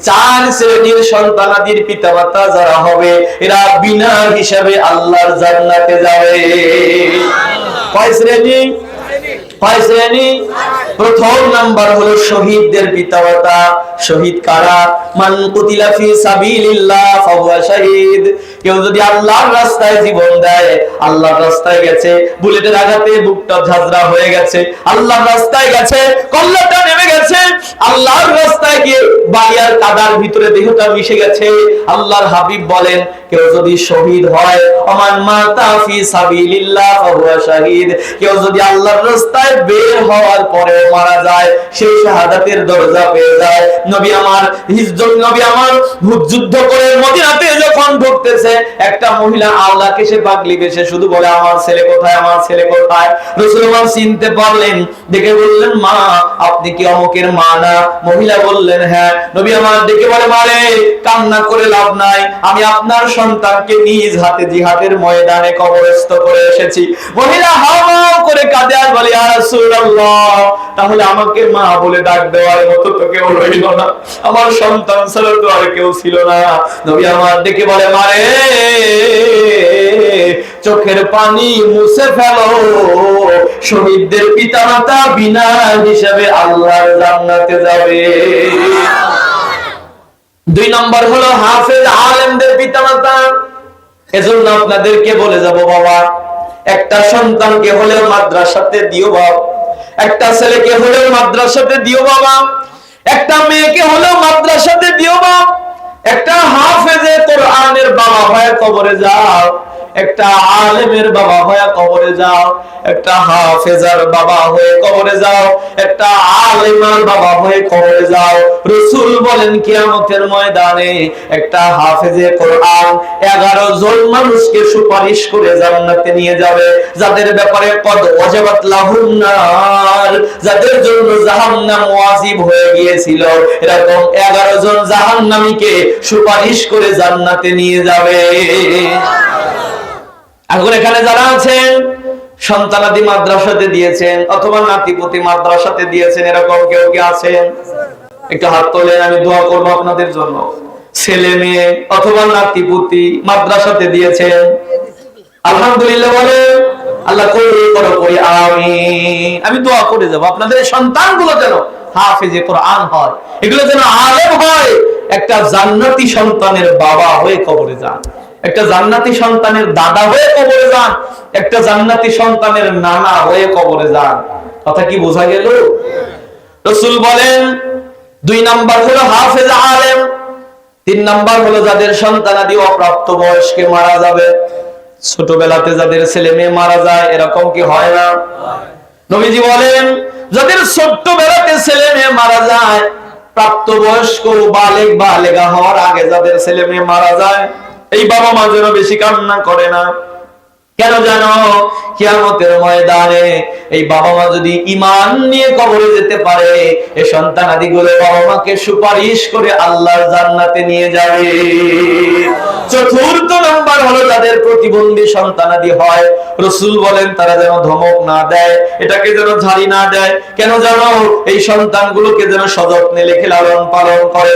চার শ্রেণীর সন্তানাদির পিতামাতা যারা হবে এরা বিনা হিসাবে আল্লাহর জান্নাতে যাবে। কয় শ্রেণী? কয় শ্রেণী? প্রথম নাম্বার হলো শহীদদের পিতামাতা। শহীদ কারা? মান কুতিলা ফি সাবিলিল্লাহ ফাহুয়া শাহীদ। কেউ যদি আল্লাহর রাস্তায় জীবন দেয়, আল্লাহর রাস্তায় গেছে, বুলেটের আঘাতে বুকটা ঝাঁঝরা হয়ে গেছে, আল্লাহর রাস্তায় গেছে, কল্লাটা নেমে গেছে, আল্লাহর রাস্তায় গিয়ে বালিয়ার কাদার ভিতরে দেহটা মিশে গেছে, আল্লাহর হাবিব বলেন কেউ যদি শহীদ হয়, ওমান মাতা ফি সাবিলিল্লাহ ফাহুয়া শাহীদ, কেউ যদি আল্লাহর রাস্তায় বের হওয়ার পরে মারা যায়, সেই শাহাদাতের দরজা পেয়ে যায়। নবী আমার যুদ্ধ করে মদিনাতে যখন ঢুকতেছে, একটা মহিলা আওলাকে সে পাগলি বেশে শুধু বলে আমার ছেলে কোথায়, আমার ছেলে কোথায়। রাসূলুল্লাহ চিনতে পারলেন, দেখে বললেন মা আপনি কি অমুকের মা না? মহিলা বললেন হ্যাঁ। নবী আমার ডেকে বলে মারে কান্না করে লাভ নাই, আমি আপনার সন্তানকে নিজ হাতে জিহাদের ময়দানে কবরস্থ করে এসেছি। মহিলা হাওয়াও করে কাঁদে আর বলে ইয়া রাসূলুল্লাহ তাহলে আমাকে মা বলে ডাক দেওয়ার মতো তো কেউ রইল না, আমার সন্তান ছাড়া তো আর কেউ ছিল না। নবী আমার ডেকে বলে মারে চোখের পানি মুছে ফেলো, শহীদদের পিতামাতা বিনা হিসাবে আল্লাহর জান্নাতে যাবে। দুই নম্বর হলো হাফেজ আলেমদের পিতামাতা। এজন্য আপনাদেরকে বলে যাব বাবা, একটা সন্তানকে হলেও মাদ্রাসাতে দিও বাবা, একটা ছেলেকে হলেও মাদ্রাসাতে দিও বাবা, একটা মেয়েকে হলেও মাদ্রাসাতে দিও বাবা। একটা হাফেজে কোরআনের বাবা হয়ে কবরে যাও, একটা আলেমের বাবা হয়ে কবরে যাও, একটা হাফেজার বাবা হয়ে কবরে যাও, একটা আলেমার বাবা হয়ে কবরে যাও। রাসূল বলেন কিয়ামতের ময়দানে একটা হাফেজে কোরআন 11 জন মানুষকে সুপারিশ করে জান্নাতে নিয়ে যাবে, যাদের ব্যাপারে কদ ওয়াজাবাত লাহুন নার, যাদের জন্য জাহান্নাম ওয়াজিব হয়ে গিয়েছিল, এরকম 11 জন জাহান্নামীকে সুপারিশ করে জান্নাতে নিয়ে যাবে। এখন এখানে যারা আছেন সন্তানাদি মাদ্রাসাতে দিয়েছেন অথবা নাতিপুতি মাদ্রাসাতে দিয়েছেন, এরকম কেউ কি আছেন? একটু হাত তোলেন, আমি দোয়া করবো আপনাদের জন্য। ছেলে মেয়ে অথবা নাতিপুতি মাদ্রাসাতে দিয়েছেন, আলহামদুলিল্লাহ বলে আল্লাহ কবুল করো করি আমিন। আমি দোয়া করে যাব আপনাদের সন্তানগুলো যেন হাফেজে কোরআন হয়, এগুলো যেন আলেম হয়, একটা জান্নাতি সন্তানের বাবা হয়ে কবরে যান, একটা জান্নাতি সন্তানের দাদা হয়ে কবরে যান, একটা জান্নাতি সন্তানের নানা হয়ে কবরে যান। কথা কি বোঝা গেল? রাসূল বলেন 2 নাম্বার হলো হাফেজ আলেম, 3 নাম্বার হলো যাদের সন্তানাদি অপ্রাপ্ত বয়স্কে মারা যাবে। ছোটবেলাতে যাদের ছেলে মেয়ে মারা যায়, এরকম কি হয় না? নবীজি বলেন যাদের ছোটবেলাতে ছেলে মেয়ে মারা যায়, প্রাপ্তবয়স্ক বালেগ বালেগা হওয়ার আগে যাদের ছেলে মেয়ে মারা যায়, এই বাবা মা যেন বেশি কান্না করে না। কেন জানো? কিয়ামতের ময়দানে এই বাবা মা যদি ঈমান নিয়ে কবরে যেতে পারে, এই সন্তানাদিগুলো বাবা মাকে সুপারিশ করে আল্লাহর জান্নাতে নিয়ে যাবে। চতুর্থ নাম্বার হলো যাদের প্রতিবন্ধী সন্তানাদি হয়, রাসূল বলেন তারা যেন ধমক না দেয়, এটাকে যেন ঝাড়ি না দেয়। কেন জানো? এই সন্তানগুলোকে যেন সযত্নে লেখে লালন পালন করে।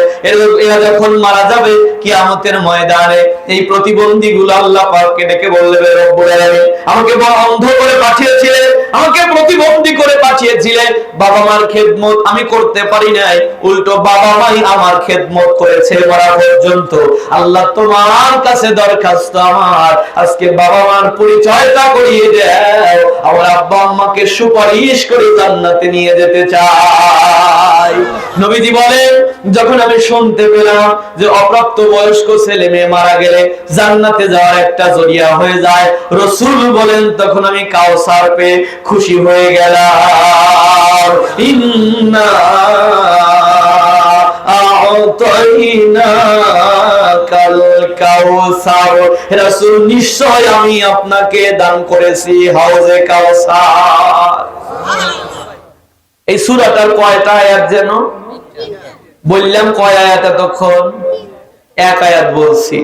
এরা যখন মারা যাবে কিয়ামতের ময়দানে এই প্রতিবন্ধীগুলো আল্লাহ পাককে ডেকে বলবে রব্বুল আলামিন আমাকে অন্ধ করে পাঠিয়েছিলে, আমাকে প্রতিবন্ধী করে পাঠিয়েছিলে, বাবা মার খেদমত আমি করতে পারি নাই, উল্টো বাবা মাই আমার খেদমত করেছে মরা পর্যন্ত। আল্লাহ তোমার কাছে দরখাস্ত আমার, আজকে বাবা মার পরিচয়টা করিয়ে দাও, আমার আব্বা আম্মাকে সুপারিশ করে জান্নাতে নিয়ে যেতে চাই। নবীজি বলেন যখন আমি শুনতে পেলাম যে অপ্রাপ্ত বয়স্ক ছেলে মেয়ে মারা গেলে জান্নাতে যাওয়ার একটা জরিয়া হয়ে যায়, রাসূল বলেন তখন আমি কাউসার পেয়ে খুশি হয়ে গেলাম। ইন্না আ'তাইনাকাল কাউসার, রাসূল নিশ্চয় আমি আপনাকে দান করেছি হাউজে কাউসার। এই সূরাটার কয়টা আয়াত যেন বললাম? কয় আয়াত এতক্ষণ? 1 আয়াত বলছি।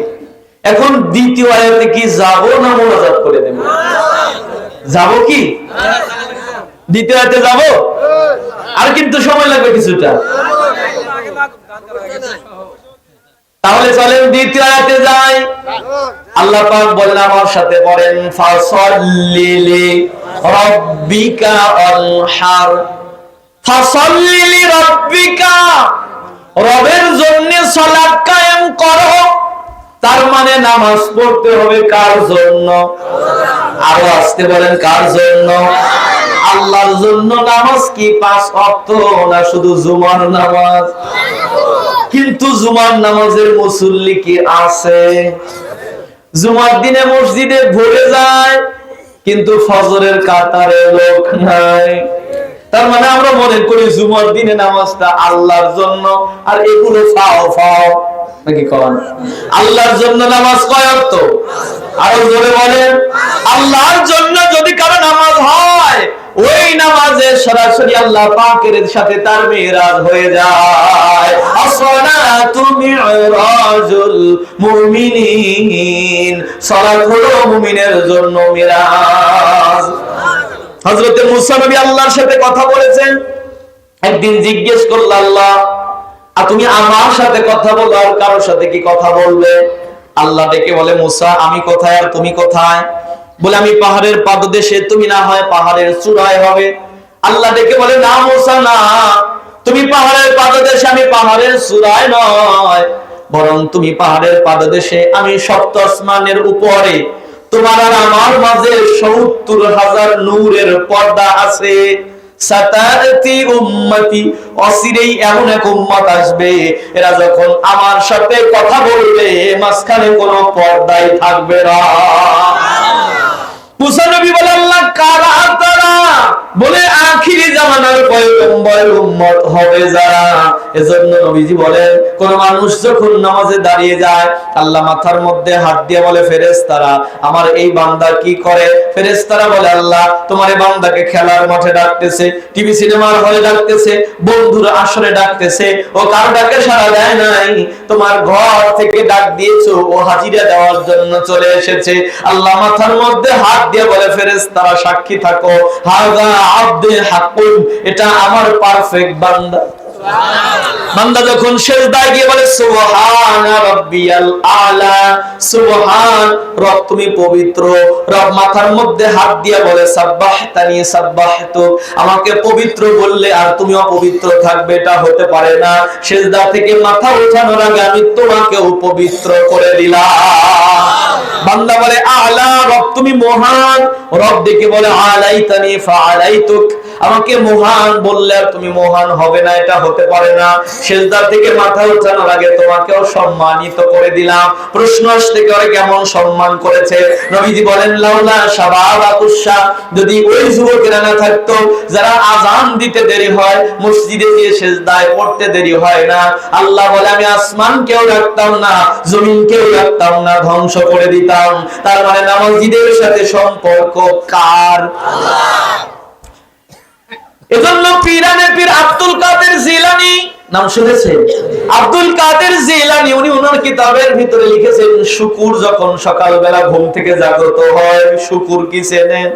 এখন দ্বিতীয় আয়াতে কি যাব না মোনাজাত করে দেব? যাব কি? দ্বিতীয় আয়াতে যাব? আর কিন্তু সময় লাগবে কিছুটা। তাহলে চলেন দ্বিতীয় আয়াতে যাই। আল্লাহ পাক বলেন, আমার সাথে পড়েন, ফাসাল্লি লিরাব্বিকা ওয়ানহার। ফাসাল্লি লিরাব্বিকা, রবের জন্য সালাত কায়েম করো। তার মানে নামাজ পড়তে হবে কার জন্য? আরো আসতে বলেন, কার জন্য? আল্লাহর জন্য। নামাজ কি 5 ওয়াক্ত না শুধু জুমার নামাজ? কিন্তু জুমার নামাজের মুসল্লি কি আছে? জুমার দিনে মসজিদে ভরে যায়, কিন্তু ফজরের কাতারে লোক নাই। তার মানে আমরা মনে করি জুমার দিনে নামাজটা আল্লাহর জন্য, আর এগুলো ফাও ফাও নাকি কোন? আল্লাহর জন্য নামাজ কয় ওয়াক্ত? আরো জোরে বলেন। আল্লাহর জন্য যদি কারো নামাজ হয়, ওই নামাজে সরাসরি আল্লাহ পাকের সাথে তার মিরাজ হয়ে যায়। আসসালাতু মিরাজুল মুমিনিন, সালাত হলো মুমিনের জন্য মিরাজ। হযরতে মুসা নবী আল্লাহর সাথে কথা বলেছেন। একদিন জিজ্ঞেস করল আল্লাহ, আর তুমি আমার সাথে কথা বলো, আর কারোর সাথে কি কথা বলবে? আল্লাহ ডেকে বলে, মুসা আমি কোথায় আর তুমি কোথায়? বলে, আমি পাহাড়ের পাদদেশে, তুমি না হয় পাহাড়ের চূড়ায় হবে। আল্লাহ ডেকে বলে, না মুসা না, তুমি পাহাড়ের পাদদেশে, আমি পাহাড়ের চূড়ায় নয়, বরং তুমি পাহাড়ের পাদদেশে, আমি সপ্ত আসমানের উপরে। তোমার আর আমার মাঝে ৭০,০০০ নূরের পর্দা আছে। সাতাতি উম্মতি, অচিরেই এমন এক উম্মত আসবে, এরা যখন আমার সাথে কথা বলবে মাঝখানে কোনো পর্দাই থাকবে না। মুসা নবী বলে, আল্লাহ কারা তারা? বলে, আখিরি জামানার পয়গম্বরের উম্মত হবে যারা। এজন্য নবীজি বলেন, কোন মানুষ যখন নামাজে দাঁড়িয়ে যায়, আল্লাহ মাথার মধ্যে হাত দিয়ে বলে, ফেরেশতারা আমার এই বান্দা কি করে? ফেরেশতারা বলে, আল্লাহ তোমার এই বান্দাকে খেলার মাঠে ডাকতেছে, টিভি সিনেমার হলে ডাকতেছে, বন্ধুর আসরে ডাকতেছে, ও কার ডাকে সাড়া দেয় নাই, তোমার ঘর থেকে ডাক দিয়েছো, ও হাজিরা দেওয়ার জন্য চলে এসেছে। আল্লাহ মাথার মধ্যে হাত দিয়ে বলে, ফেরেশতারা সাক্ষী থাকো, হাযা আব্দে হাক্কুন, এটা আমার পারফেক্ট বান্দা। বান্দা যখন সিজদায় গিয়ে বলে, সুবহানা রাব্বিয়াল আলা, সুবহান, রব তুমি পবিত্র। রব মাথার মধ্যে হাত দিয়ে বলে, সাব্বাহতানি সাব্বাহতু, আমাকে পবিত্র বললে আর তুমি অপবিত্র থাকবে, এটা হতে পারে না। সিজদা থেকে মাথা ওঠানোর আগে আমি তোমাকেও পবিত্র করে দিলাম। বান্দা বলে, আলা, রব তুমি মহান। রব ডেকে বলে, আলাইতানি ফাআলাইতুক, আমাকে মহান বললে আর তুমি মহান হবে না, এটা হতে পারে না। সিজদা থেকে মাথা উঠানোর আগে তোমাকেও সম্মানিত করে দিলাম। প্রশ্ন আসতে পারে, কেমন সম্মান করেছে? নবীজি বলেন, লাউলা শাবাবাতুশা, যদি ওই যুবকেরা না থাকতো যারা আযান দিতে দেরি হয়, মসজিদে গিয়ে সিজদায় পড়তে দেরি হয় না, আল্লাহ বলে আমি আসমানকেও রাখতাম না, জমিনকেও রাখতাম না, ধ্বংস করে দিতাম। তার মানে নামাজীদের সাথে সম্পর্ক কার? আল্লাহ। এজন্য পীরানে পীর আব্দুল কাদের জিলানী নাম শুনেছেন? আব্দুল কাদের জিলানী, উনি ওনার কিতাবের ভিতরে লিখেছেন, শুকুর যখন সকালবেলা ঘুম থেকে জাগ্রত হয়, শুকুর কি চেনেন?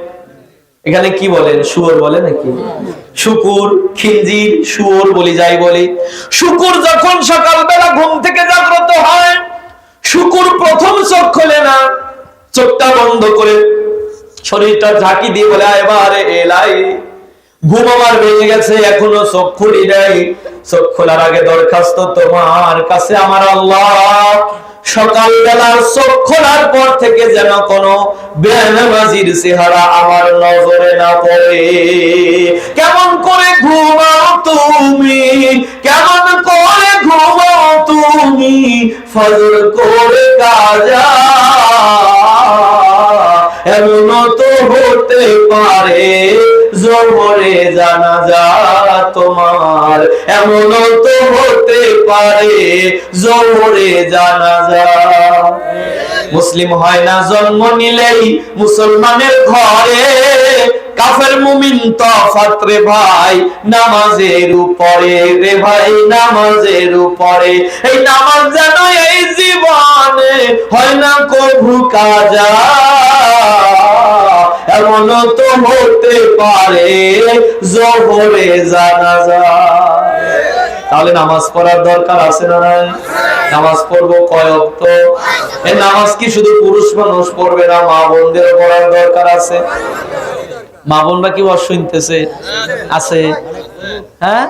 এখানে কি বলেন? শুয়োর বলে নাকি? শুকুর, খিনজির, শুয়োর বলি, যাই বলি। শুকুর যখন সকালবেলা ঘুম থেকে জাগ্রত হয়, শুকুর প্রথম চোখ খোলে না, চোখটা বন্ধ করে শরীরটা ঝাঁকি দিয়ে বলে, এবারে এলাই, ঘুম আমার ভেঙে গেছে, এখনো চোখ খুলি নাই। চোখ খোলার আগে দরখাস্ত তোমার কাছে আমার আল্লাহ, সকালবেলার চোখ খোলার পর থেকে যেন কোনো বেনামাজির চেহারা আমার নজরে না পড়ে। কেমন করে ঘুমাও তুমি, কেমন করে ঘুমাও তুমি, ফজর করে কাজা, এমন তো হতে পারে জোহরে জানাজা তোমার, এমন তো হতে পারে জোহরে জানাজা। মুসলিম হয় না জন্ম নিলেই মুসলমানের ঘরে, কাফের মুমিন তফাত রে ভাই নামাজের উপরে, রে ভাই নামাজের উপরে। এই নামাজ যেন এই জীবনে হয় না কভু কাজা, এমন তো হতে পারে জোহরে জানাজা। তাহলে নামাজ পড়ার দরকার আছে না নাই? নামাজ পড়বো কয় ওয়াক্ত? এই নামাজ কি শুধু পুরুষ মানুষ পড়বে না, মা বোনদের পড়ার দরকার আছে? মা বোনরা কি ওয়াজ শুনতেছে? আছে? হ্যাঁ,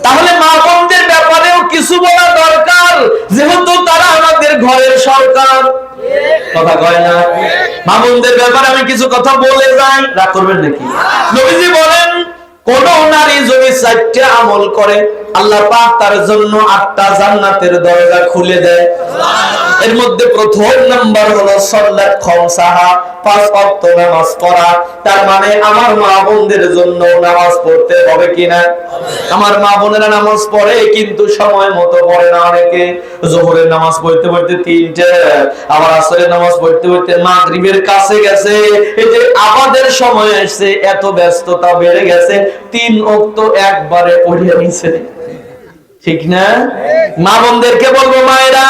তাহলে মা বোনদের ব্যাপারেও কিছু বলা দরকার, যেহেতু তারা আমাদের ঘরের সরকার। কথা কয় না? মা বোনদের ব্যাপারে আমি কিছু কথা বলে যাই, রাগ করবেন নাকি? নবীজি বলেন, কোন নারী যদি 4টা আমল করে, আল্লাহ পাক তার জন্য 8টা জান্নাতের দরজা খুলে দেয়। এর মধ্যে প্রথম নাম্বার হলো সালাত খামসাহা, 5 ওয়াক্ত নামাজ পড়া। তার মানে আমার মা বোনদের জন্য নামাজ পড়তে হবে কিনা? আমার মা বোনেরা নামাজ পড়ে কিন্তু সময় মতো পড়ে না। অনেকে যোহরের নামাজ পড়তে পড়তে 3টে, আবার আসরের নামাজ পড়তে পড়তে মাগরিবের কাছে গেছে। এই যে আমাদের সময় আসছে, এত ব্যস্ততা বেড়ে গেছে, 3 ওয়াক্ত একবারে পড়িয়ে নিছে। ঠিক না? মা বোনদেরকে বলবো, মায়েরা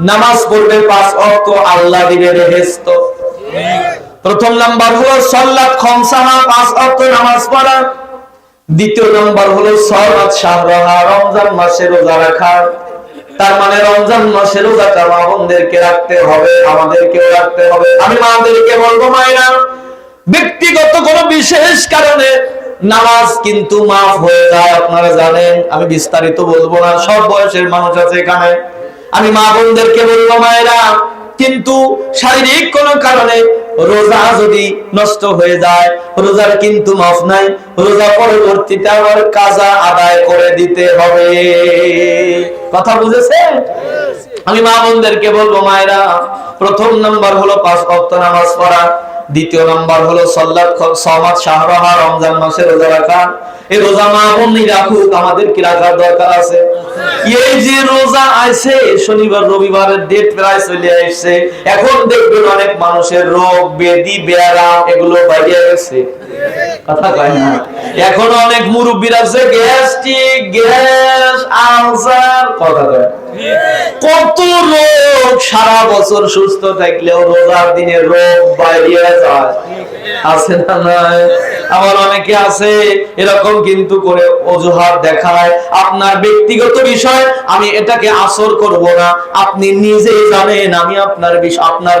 নামাজ পড়বে 5 ওয়াক্ত, আল্লাহ দিবে বেহেশত। প্রথম নাম্বার হলো সালাত খামসাহা, 5 ওয়াক্ত নামাজ পড়া। দ্বিতীয় নাম্বার হলো সালাত শাহরাহা, রমজান মাসে রোজা রাখা। তার মানে রমজান মাসে রোজাটা মা বোনদেরকে রাখতে হবে, আমাদেরকেও রাখতে হবে। আমি মাদেরকে বলবো, মায়েরা ব্যক্তিগত কোনো বিশেষ কারণে নামাজ কিন্তু মাফ হয়ে যায়, আপনারা জানেন। আমি বিস্তারিত বলবো না, সব বয়সের মানুষ আছে এখানে। আমি মা বোনদেরকে বলবো, মায়েরা কিন্তু শারীরিক কোন কারণে রোজা যদি নষ্ট হয়ে যায়, রোজার কিন্তু মাফ নাই। রোজা পরবর্তীতে আবার কাজা আদায় করে দিতে হবে। কথা বুঝেছেন? আমি মা বোনদেরকে বলবো, মায়েরা প্রথম নাম্বার হলো 5 ওয়াক্ত নামাজ পড়া। দ্বিতীয় নাম্বার হলো সালাত সামাত শাহরাহা, রমজান মাসে রোজা রাখা। এই রোজা মা বোনই রাখুক, আমাদের কি রাখার দরকার আছে? এই যে রোজা আছে, শনিবার রবিবারের ডেট প্রায় চলে আসছে, এখন দেখবেন অনেক মানুষের রোগ ব্যাধি ব্যারাম এগুলো বাইরে গেছে। কথা কয় না? এখন অনেক মুরব্বীর আছে গ্যাস্ট্রিক, গ্যাস, আলসার। কথা কয় কত রোগ, সারা বছর সুস্থ থাকলেও রোজার দিনে রোগ বাইরে যায়। আছে না? নাই? আবার অনেকে আছে এরকম কিন্তু করে অজুহাত দেখায়। আপনার ব্যক্তিগত বিষয়, আমি এটাকে আসর করব না। আপনি নিজেই জানেন আমি আপনার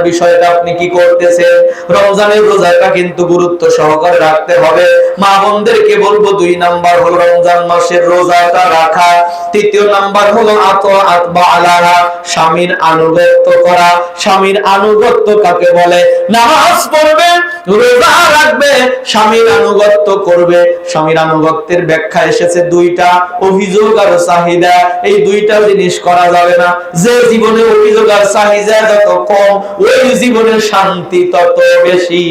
বিষয়টা আপনি কি করতেছেন। রমজানের রোজাটা কিন্তু গুরুত্ব সহকারে রাখতে হবে। মা বোনদেরকে বলবো, 2 নাম্বার হলো রমজান মাসের রোজাটা রাখা। তৃতীয় নাম্বার হলো আতাআত বা'আলাহা, স্বামীর আনুগত্য করা। স্বামীর আনুগত্য কাকে বলে? নামাজ পড়বে, রোজা রাখবে, স্বামীর আনুগত্য করবে। স্বামীর আনুগত্যের ব্যাখ্যা এসেছে 2টা, অভিযোগ আর চাহিদা। এই 2টা জিনিস করা যাবে না। যে জীবনে অভিযোগ আর চাহিদা যত কম, ওই জীবনের শান্তি তত বেশি।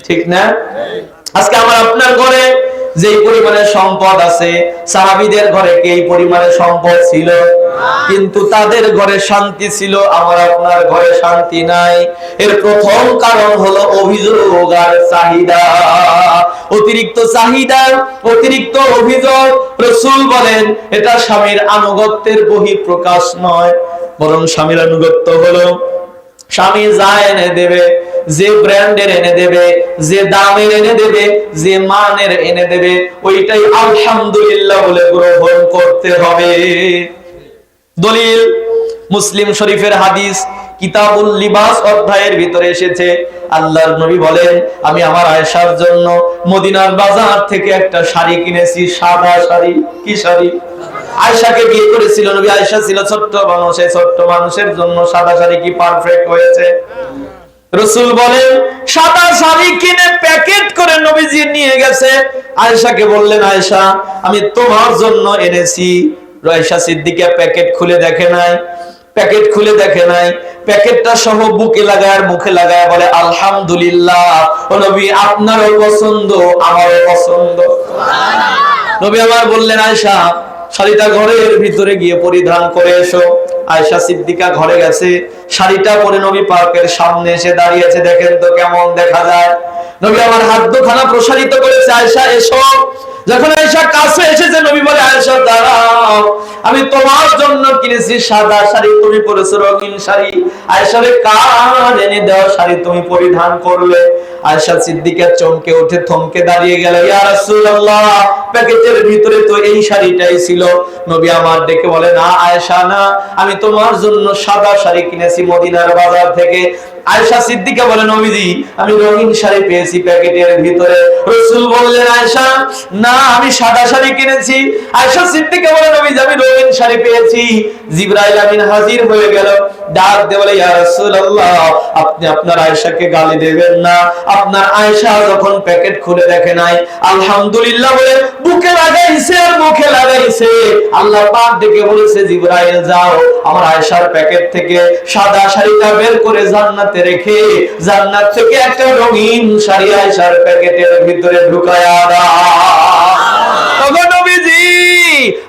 ঠিক না? আজকে আমার আপনার ঘরে যে পরিমাণে সম্পদ আছে, সাহাবীদের ঘরে কি এই পরিমাণে সম্পদ ছিল? কিন্তু তাদের ঘরে শান্তি ছিল, আমার আপনার ঘরে শান্তি নাই। এর প্রথম কারণ হলো অভিযোগ আর চাহিদা। অতিরিক্ত চাহিদা, অতিরিক্ত অভিযোগ। রাসূল বলেন এটা স্বামীর আনুগত্যের বহিঃপ্রকাশ নয়, বরং স্বামীর আনুগত্য হলো স্বামী যা এনে দেবে, যে ব্র্যান্ডের এনে দেবে, যে দামের এনে দেবে, যে মানের এনে দেবে, ওইটাই আলহামদুলিল্লাহ বলে গ্রহণ করতে হবে। দলিল মুসলিম শরীফের হাদিস কিতাবুল লিবাস অধ্যায়ের ভিতরে এসেছে, আল্লাহর নবী বলেন, আমি আমার আয়েশার জন্য মদিনার বাজার থেকে একটা শাড়ি কিনেছি, সাদা শাড়ি। কি শাড়ি? আয়েশাকে বিয়ে করেছিল নবী, আয়েশা ছিল ছোট্ট মানুষ, এই ছোট্ট মানুষের জন্য সাদা শাড়ি কি পারফেক্ট হয়েছে? রাসূল বলেন সাদা শাড়ি কিনে প্যাকেট করে নবীজি নিয়ে গেছে। আয়েশাকে বললেন, আয়েশা আমি তোমার জন্য এনেছি। আয়েশা সিদ্দিকা প্যাকেট খুলে দেখে নাই, প্যাকেট খুলে দেখে নাই, প্যাকেটটা সহ বুকে লাগায় আর মুখে লাগায় বলে আলহামদুলিল্লাহ, ও নবী আপনারও পছন্দ আমারও পছন্দ। নবী আমার বললেন, আয়েশা শাড়িটা ঘরের ভিতরে গিয়ে পরিধান করে এসো। আয়েশা সিদ্দিকা ঘরে গেছে, শাড়িটা পরে নবী পাকের সামনে এসে দাঁড়িয়েছে, দেখেন তো কেমন দেখা যায়। নবী আমার হাত দুখানা প্রসারিত করেছে, আয়েশা এসো। যখন আয়েশা কাছে এসেছে, নবী বলে, আয়েশা দাঁড়াও, আমি তোমার জন্য কিনেছি সাদা শাড়ি, তুমি পরেছো রঙিন শাড়ি। আয়েশারে কার এনে দেওয়া শাড়ি তুমি পরিধান করলে? আয়েশা সিদ্দিকা চমকে উঠে থমকে দাঁড়িয়ে গেল। ইয়া রাসূলুল্লাহ, প্যাকেটের ভিতরে তো এই শাড়িটাই ছিল। নবী আমার ডেকে বলে, না আয়েশা না, আমি তোমার জন্য সাদা শাড়ি কিনেছি মদিনার বাজার থেকে। আয়েশা সিদ্দিকা বলে, নবীজি আমি রঙিন শাড়ি পেয়েছি প্যাকেটের ভিতরে। রাসূল বললেন, আয়েশা না, আমি সাদা শাড়ি কিনেছি। আয়েশা সিদ্দিকা বলে, নবীজি আমি রঙিন শাড়ি পেয়েছি। জিবরাইল আমিন হাজির হয়ে গেল, ডাক দিয়ে বলে, ইয়া রাসূলুল্লাহ, আপনি আপনার আয়েশাকে গালি দেবেন না। আপনার আয়েশা যখন প্যাকেট খুলে দেখে নাই, আলহামদুলিল্লাহ বলে বুকে লাগাইছে আর মুখে লাগাইছে। আল্লাহ পাক ডেকে বলেছে, জিবরাইল যাও, আমার আয়েশার প্যাকেট থেকে সাদা শাড়িটা বের করে জান্নাতে রেখে জান্নাত থেকে একটা রঙিন শাড়ি আয়েশার প্যাকেটের ভিতরে ঢুকায়া দাও। নবীজি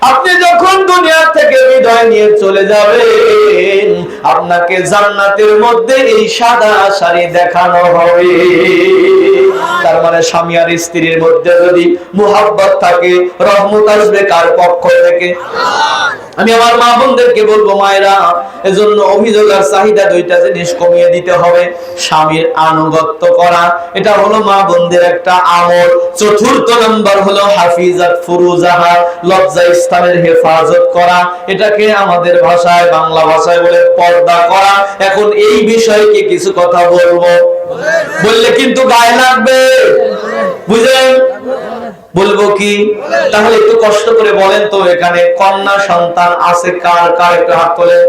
আপনি যখন দুনিয়া থেকে বিদায় নিয়ে চলে যাবেন, আপনাকে জান্নাতের মধ্যে এই সাদা শাড়ি দেখানো হবে। তার মানে স্বামী আর স্ত্রীর মধ্যে যদি মুহাব্বত থাকে, রহমত আসবে কার পক্ষ থেকে? আমি আমার মা বোনদেরকে বলবো, মায়েরা এজন্য অভিযোগ আর চাহিদা দুইটা জিনিস কমিয়ে দিতে হবে। স্বামীর আনুগত্য করা, এটা হলো মা বোনদের একটা আমল। চতুর্থ নাম্বার হলো হাফিজাত ফুরুজাহা, লজ্জা স্থানের হেফাজত করা, এটাকে আমাদের ভাষায় বাংলা ভাষায় বলে পর্দা করা। এখন এই বিষয়ে কি কিছু কথা বলবো, বললে কিন্তু গায়ে লাগবে, বুঝলেন? বলবো কি? তাহলে একটু কষ্ট করে বলেন তো, এখানে কন্যা সন্তান আছে কার কার? একটু হাত তোলে।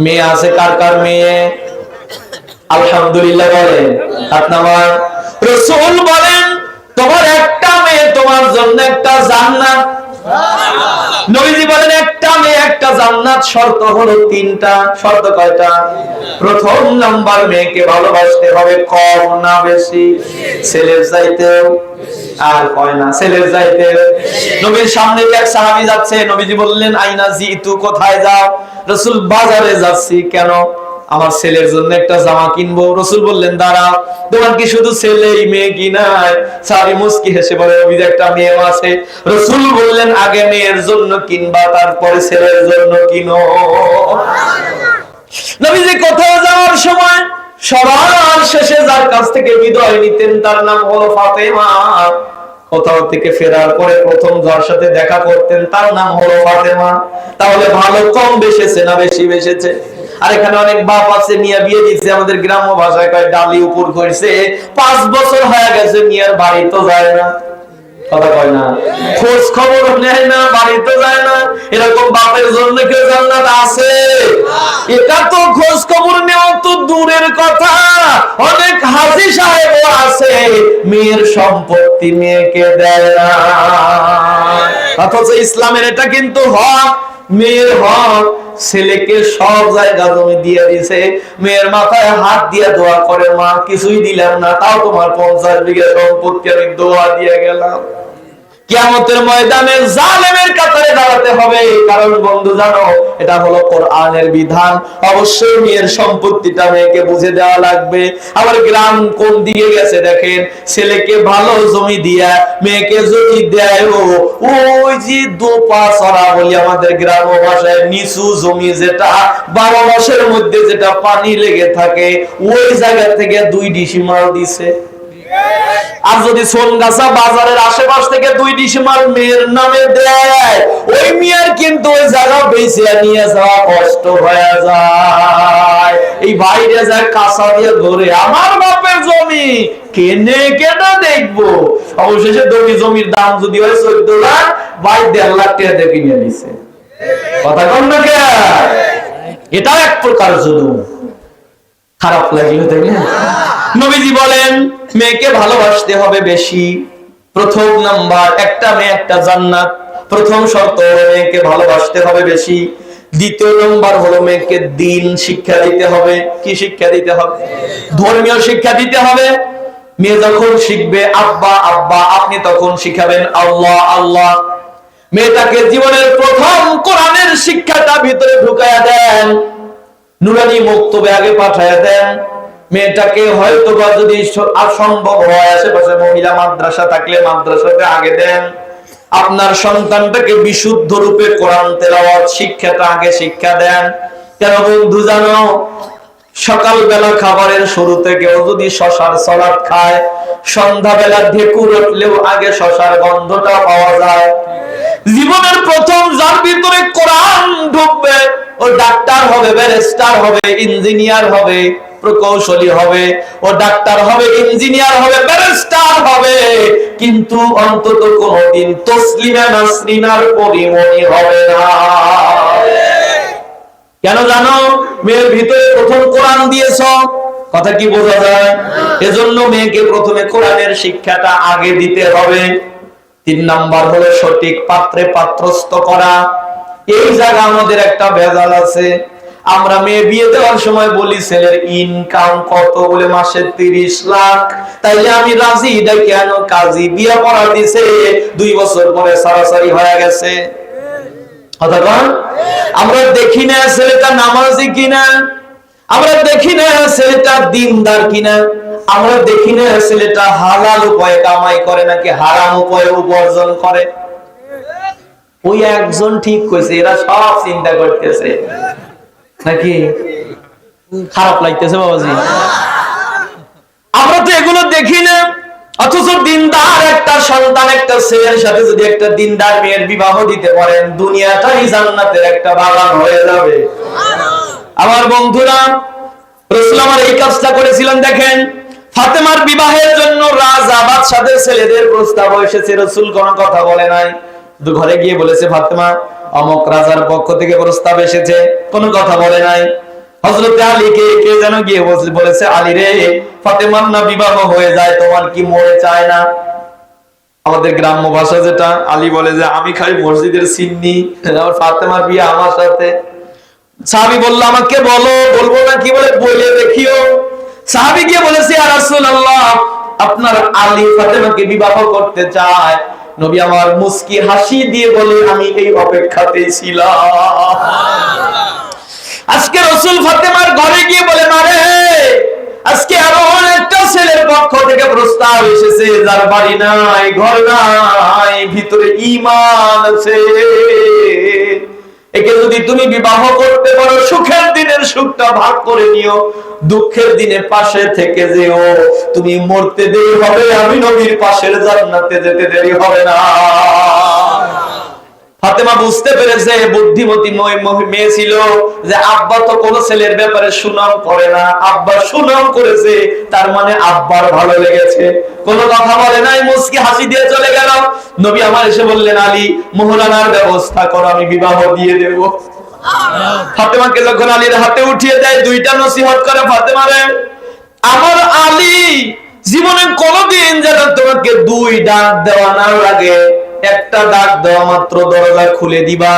মেয়ে আছে কার কার? মেয়ে আলহামদুলিল্লাহ বলেন। আপনার রাসূল বলেন, তোমার একটা মেয়ে তোমার জন্য একটা জান্নাত। নবীজি বলেন, একটা মেয়ে একটা জান্নাত। শর্ত হলো তিনটা। শর্ত কয়টা? প্রথম নাম্বার, মেয়েকে ভালোবাসতে হবে কম না বেশি, ছেলের চাইতেও, আর কয় না ছেলের চাইতে। নবীর সামনে এক সাহাবী যাচ্ছে, নবীজি বললেন, আইনা জিতু, কোথায় যাও? রাসূল, বাজারে যাচ্ছি। কেন? আমার ছেলের জন্য একটা জামা কিনবো। রাসূল বললেন, দাঁড়াও, তোমার কি শুধু ছেলেই মেয়ে কি নাই? সাহাবী মুস্কি হেসে বলে, নবীজি একটা মেয়েও আছে। রাসূল বললেন, আগে মেয়ের জন্য কিনবা, তারপরে ছেলের জন্য কিনো। নবীজি কোথাও যাওয়ার সময় সবার শেষে যার কাছ থেকে বিদায় নিতেন তার নাম হলো ফাতেমা। কোথাও থেকে ফেরার পরে প্রথম যার সাথে দেখা করতেন তার নাম হলো ফাতেমা। তাহলে ভালো কম বেসেছে না বেশি বেসেছে? আর এখানে অনেক বাপ আছে, মিয়া বিয়ে দিচ্ছে, আমাদের গ্রাম্য ভাষায় কয় ডালি উপর করছে, 5 বছর হয়ে গেছে, মিয়ার বাড়ি তো যায় না, কথা কয় না, খোঁজ খবর নেয় না, বাড়ি তো যায় না। এরকম বাপের জন্য কেউ জান্নাত আছে? এটা তো খোঁজ খবর নেওয়া তো দূরের কথা, অনেক হাজী সাহেবও আছে মেয়ের সম্পত্তি মেয়েকে দেয় না। অথচ ইসলামের এটা কিন্তু হক, মেয়ের হক। ছেলেকে সব জায়গা জমি দিয়ে দিছে, মেয়ের মাথায় হাত দিয়ে দোয়া করে, মা কিছুই দিলাম না, তাও তোমার 50 বিঘা সম্পত্তি আমি দোয়া দিয়ে গেলাম। কিয়ামতের ময়দানে জালেমের কাতারে দাঁড়াতে হবে। কারণ বন্ধু জানো, এটা হলো কোরআনের বিধান। অবশ্যই মেয়ের সম্পত্তিটা মেয়েকে বুঝে দেওয়া লাগবে। আবার গ্রাম কোন দিকে গেছে দেখেন, ছেলেকে ভালো জমি দিয়া মেয়েকে যদি দেয়, ওই যে দোপা ছড়া বলি আমাদের গ্রাম ভাষায়, নিচু জমি, যেটা 12 মাসের মধ্যে যেটা পানি লেগে থাকে, ওই জায়গা থেকে 2 ডিসিমাল দিছে। আর যদি সোনগাছা বাজারের আশেপাশ থেকে 2 ডিসিমাল মেয়ের নামে দেয়, ওই মেয়ের কিন্তু ওই জায়গা বেঁচে নিয়ে যাওয়া কষ্ট হয়ে যায়। এই বাইরে যায় কাঁচা দিয়ে ধরে, আমার বাপের জমি কেনে কেনা দেখবো। অবশেষে জমির দাম যদি হয় 14 লাখ, 1.5 লাখ টাকা দিয়ে কিনে নিছে। কথা কন না কে? এটাও এক প্রকার জুলুম। খারাপ লাগলো তাই না? নবীজি বলেন, মেয়েকে ভালোবাসতে হবে বেশি। প্রথম নাম্বার, একটা মেয়ে একটা জান্নাত। প্রথম শর্ত হলো মেয়েকে ভালোবাসতে হবে বেশি। দ্বিতীয় নাম্বার হলো মেয়েকে দ্বীন শিক্ষা দিতে হবে। কি শিক্ষা দিতে হবে? ধর্মীয় শিক্ষা দিতে হবে। মেয়ে যখন শিখবে আব্বা আব্বা, আপনি তখন শিখাবেন আল্লাহ আল্লাহ। মেয়েটাকে জীবনের প্রথম কোরআনের শিক্ষাটা ভিতরে ঢুকায়া দেন, নুরানি মক্তবে আগে পাঠায়া দেন। মেয়েটাকে হয়তো বা যদি সম্ভব হয় আশেপাশে মহিলা মাদ্রাসা থাকলে মাদ্রাসাতে আগে দেন, আপনার সন্তানটাকে বিশুদ্ধ রূপে কোরআন তেলাওয়াত শিক্ষাটা আগে শিক্ষা দেন। কেন বন্ধু জানো, সকালবেলা খাবারের শুরুতে কেউ যদি শশার সালাদ খায়, সন্ধ্যাবেলা ঢেকুর উঠলেও আগে শশার গন্ধটা পাওয়া যায়। জীবনের প্রথম যার ভিতরে কোরআন ঢুকবে ও ডাক্তার হবে, ব্যারিস্টার হবে, ইঞ্জিনিয়ার হবে, প্রকৌশলী হবে, ও ডাক্তার হবে, ইঞ্জিনিয়ার হবে, ব্যারিস্টার হবে, কিন্তু অন্তত কোনদিন তসলিমা নাসরিনার পরিমণি হবে না। কেন জানো? মেয়ের ভিতরে প্রথম কোরআন দিয়েছ। কথা কি বোঝা যায়? এজন্য মেয়েকে প্রথমে কোরআনের শিক্ষাটা আগে দিতে হবে। 3 নাম্বার হলো সঠিক পাত্রে পাত্রস্থ করা। এই জায়গা আমাদের একটা ভেজাল আছে। আমরা মেয়ে বিয়ে দেওয়ার সময় বলি ছেলের ইনকাম কত, বলে মাসে 30 লাখ, তাইলে আমি রাজি। এটা কেন? কাজী বিয়ে পড়া দিছে, 2 বছর পরে সারাসারি হয়ে গেছে। আমরা দেখি না ছেলেটা নামাজি কিনা, আমরা দেখি না ছেলেটা দিনদার কিনা, আমরা দেখি না ছেলেটা হালাল উপায়ে কামাই করে নাকি হারাম উপায়ে উপার্জন করে। ওই একজন ঠিক কইছে, এরা সব চিন্তা করতেছে নাকি? খারাপ লাগতেছে বাবাজি? আমরা তো এগুলো দেখি না। অথচ দিনদার একটা সন্তান, একটা ছেলের সাথে যদি একটা দিনদার মেয়ের বিবাহ দিতে পারেন, দুনিয়াটাই জান্নাতের একটা বাগান হয়ে যাবে। আমার বন্ধুরা, রাসূল আমার এই কাজটা করেছিলেন। দেখেন, ফাতেমার বিবাহের জন্য রাজা বাদশাদের ছেলেদের প্রস্তাব এসেছে, রাসূল কোনো কথা বলে নাই। শুধু ঘরে গিয়ে বলেছে, ফাতেমা অমুক রাজার পক্ষ থেকে প্রস্তাব এসেছে, কোনো কথা বলে নাই। হযরত আলীকে কে যেন গিয়ে বলেছে, আলী রে, ফাতেমার না বিবাহ হয়ে যায়, তোমার কি মনে চায় না? আমাদের গ্রাম্য ভাষা যেটা, আলী বলে যে আমি খাই মসজিদের সিন্নি, আর ফাতেমার বিয়ে আমার সাথে। সাহাবী বলল, আমাকে বলো। বলবো না কি? বলে বলে দেখিও। সাহাবী গিয়ে বলেছে, ইয়া রাসূলুল্লাহ, আপনার আলী ফাতেমাকে বিবাহ করতে চায়। নবী আমার মুস্কি হাসি দিয়ে বলে, আমি এই অপেক্ষাতেই ছিলাম। আজকে রাসূল ফাতেমার ঘরে গিয়ে বলে, আরে আজকে আরো একটা ছেলের পক্ষ থেকে প্রস্তাব এসেছে, যার বাড়ি নাই, ঘর নাই, ভিতরে ঈমান আছে। একে যদি তুমি বিবাহ করতে পারো, সুখের দিনের সুখটা ভাগ করে নিও, দুঃখের দিনে পাশে থেকে যেও। তুমি মরতে দেরি হবে, আমি নবীর পাশের জান্নাতে যেতে দেরি হবে না। ফাতেমা বুঝতে পেরেছে, বুদ্ধিমতী মেয়ে ছিল, যে আব্বা তো কোন ছেলের ব্যাপারে সুনাম করে না, আব্বা সুনাম করেছে, তার মানে আব্বার ভালো লেগেছে। কোন কথা বলে নাই, মুস্কি হাসি দিয়ে চলে গেল। নবী আমার এসে বললেন, আলী মোহরানার ব্যবস্থা করো, আমি বিবাহ দিয়ে দেব। ফাতেমাকে যখন আলীর হাতে উঠিয়ে দেয়, 2টা নসিহত করে ফাতেমারে, আমার আলী, জীবনে কোনদিন যেন তোমাকে 2 ডাক দেওয়া না লাগে, একটা ডাক দেওয়া মাত্র দরজা খুলে দিবা,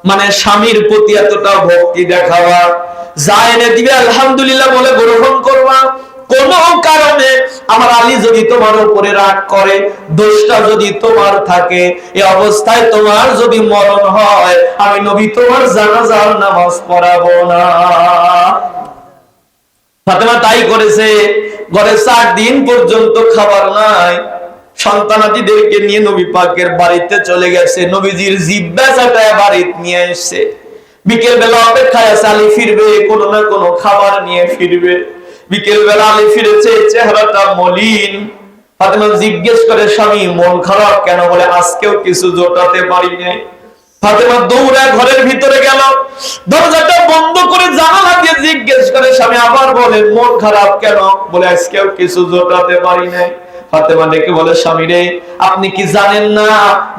মানে স্বামীর প্রতি এতটা ভক্তি দেখাবা, যা এনে দিবে আলহামদুলিল্লাহ বলে গ্রহণ করবা। কোন কারণে আমার আলী যদি তোমার উপরে রাগ করে, দোষটা যদি তোমার থাকে, এই অবস্থায় তোমার যদি মরণ হয়, আমি নবী তোমার জানাজার নামাজ পড়াবো না। ফাতেমা তাই করেছে। ঘরে 4 দিন পর্যন্ত খাবার নাই। সন্তানাদিদেরকে নিয়ে নবী পাকের বাড়িতে চলে গেছে, নবীজির জিহ্বা চাটায় বাড়িতে নিয়ে এসেছে। বিকেল বেলা অপেক্ষায় আছে, আলী ফিরবে, কোনো না কোনো খাবার নিয়ে ফিরবে। বিকেল বেলা আলী ফিরেছে, চেহারাটা মলিন। ফাতেমা জিজ্ঞেস করে, স্বামী মন খারাপ কেন? বলে আজকেও কিছু জোটাতে পারি নাই। ফাতেমা দৌড়ে ঘরের ভিতরে গেল, দরজাটা বন্ধ করে জানালা দিয়ে জিজ্ঞেস করে, স্বামী আবার বলে মন খারাপ কেন? বলে আজকেও কিছু জোটাতে পারি নাই। ফাতেমা ডেকে বলে, স্বামী রে, আপনি কি জানেন না,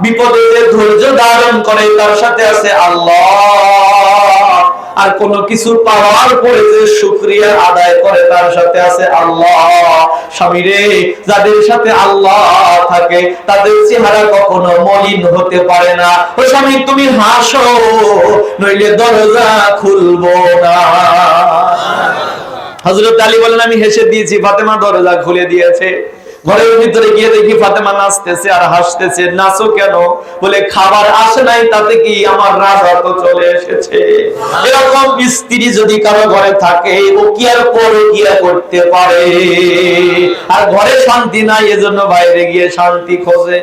বিপদে ধৈর্য ধারণ করে তার সাথে আছে আল্লাহ, আর কোন কিছু পাওয়ার পরে যে শুকরিয়া আদায় করে তার সাথে আছে আল্লাহ। স্বামী রে, যাদের সাথে আল্লাহ থাকে তাদের চেহারা কখনো মলিন হতে পারে না। ও স্বামী, তুমি হাসো, নইলে দরজা খুলবো না। হযরত আলী বলেন, আমি হেসে দিয়েছি। ফাতেমা দরজা খুলে দিয়েছে। ঘরের ভিতরে গিয়ে দেখি ফাতেমা নাচতেছে আর হাসতেছে। নাচো কেন? বলে খাবার আসে নাই, তাতে কি আমার রাজা তো চলে এসেছে। এরকম স্ত্রী যদি কারো ঘরে থাকে, ও কি আর পরকিয়া করতে পারে? আর ঘরে শান্তি নাই, এজন্য বাইরে গিয়ে শান্তি খোঁজে।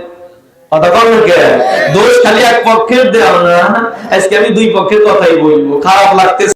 দোষ খালি এক পক্ষের দেওয়া না, আজকে আমি দুই পক্ষের কথাই বলবো। খারাপ লাগতেছে